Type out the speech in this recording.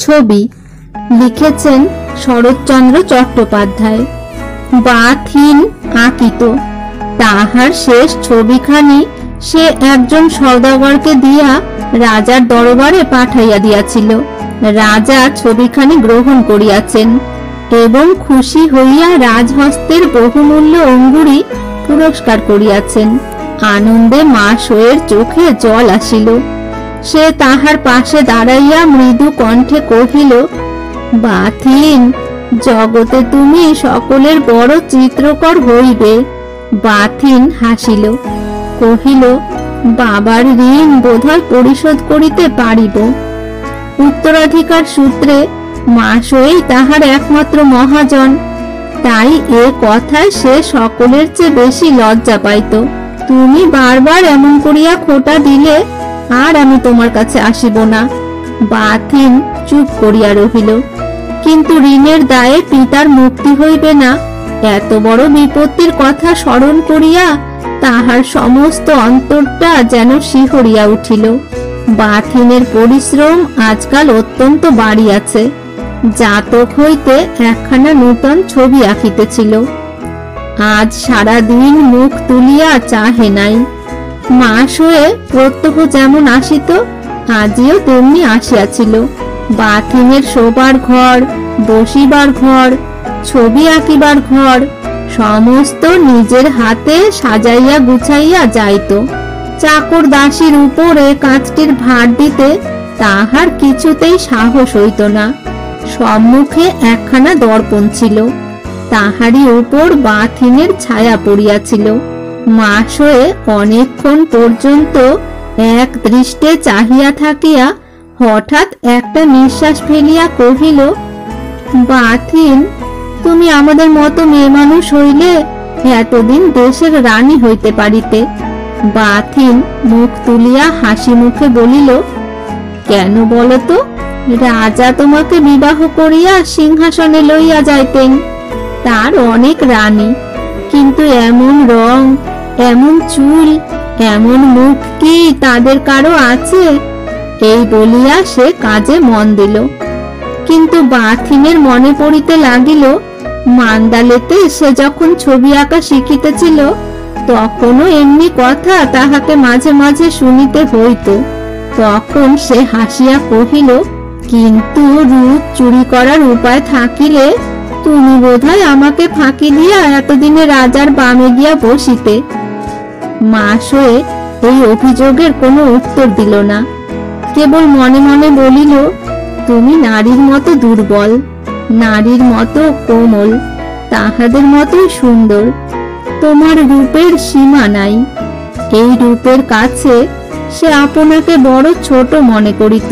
ছবি লিখেছেন শরৎচন্দ্র চট্টোপাধ্যায়। বাথহীন আঁকিত। তাহার শেষ ছবিখানি সে একজন সওদাগরকে দিয়া রাজার দরবারে পাঠাইয়া দিয়াছিল। রাজা ছবিখানি গ্রহণ করিয়াছেন এবং খুশি হইয়া রাজহস্তের বহুমূল্য অঙ্গুরি পুরস্কার করিয়াছেন। আনন্দে মা শোয়ের চোখে জল আসিল। সে তাহার পাশে দাঁড়াইয়া মৃদু কণ্ঠে কহিল, বাথিন, জগতে তুমি সকলের বড় চিত্রকর হইবে। বাথিন হাসিল, কহিল, বাবার ঋণ বোধহয় পরিশোধ করিতে পারিব। উত্তরাধিকার সূত্রে মা শোয়েই তাহার একমাত্র মহাজন, তাই এ কথায় সে সকলের চেয়ে বেশি লজ্জা পাইত। তুমি বারবার এমন করিয়া খোটা দিলে আর আমি তোমার কাছে আসিব না। বাথিন চুপ করিয়া রহিল। কিন্তু ঋণের দায়ে পিতার মুক্তি হইবে না, এত বড় বিপত্তির কথা স্মরণ করিয়া তাহার সমস্ত অন্তরটা যেন শিহরিয়া উঠিল। বাথিনের পরিশ্রম আজকাল অত্যন্ত বাড়িয়াছে। জাতক হইতে একখানা নূতন ছবি আঁকিতেছিল। আজ সারা দিন মুখ তুলিয়া চাহে নাই। মাস হয়ে প্রত্যহ যেমন আসিত, আজিও তেমনি আসিয়াছিল। বাথিনের শোবার ঘর, বসিবার ঘর, ছবি আঁকিবার ঘর সমস্ত নিজের হাতে সাজাইয়া গুছাইয়া যাইত। চাকর দাসীর উপরে কাজটির ভার দিতে তাহার কিছুতেই সাহস হইত না। সম্মুখে একখানা দর্পণ ছিল, তাহারই উপর বাথিনের ছায়া পড়িয়াছিল। মাস হয়ে অনেকক্ষণ পর্যন্ত এক দৃষ্টে চাহিয়া থাকিয়া হঠাৎ একটা নিঃশ্বাস ফেলিয়া কহিল, বাথিন, তুমি আমাদের মতো মেয়ে মানুষ হইলে এতদিন দেশের রানী হইতে পারিতে। বাথিন মুখ তুলিয়া হাসি মুখে বলিল, কেন বলতো? রাজা তোমাকে বিবাহ করিয়া সিংহাসনে লইয়া যাইতেন। তার অনেক রানী, কিন্তু এমন রং, এমন চুল, এমন মুখ কি তাদের কারো আছে? এই বলিয়া সে কাজে মন দিল। কিন্তু বাথিনের মনে পড়িতে লাগিল, মান্দালেতে সে যখন ছবি আঁকা শিখিতেছিল তখনও এমনি কথা তাহাকে মাঝে মাঝে শুনিতে হইত। তখন সে হাসিয়া কহিল, কিন্তু রূপ চুরি করার উপায় থাকিলে তুমি বোধহয় আমাকে ফাঁকি দিয়া এতদিনে রাজার বামে গিয়া বসিতে। মাস হয়ে এই অভিযোগের কোনো উত্তর দিল না, কেবল মনে মনে বলিল, তুমি নারীর মতো দুর্বল, নারীর মতো কোমল, তাহাদের মতোই সুন্দর। তোমার রূপের সীমা নাই। এই রূপের কাছে সে আপনাকে বড় ছোট মনে করিত।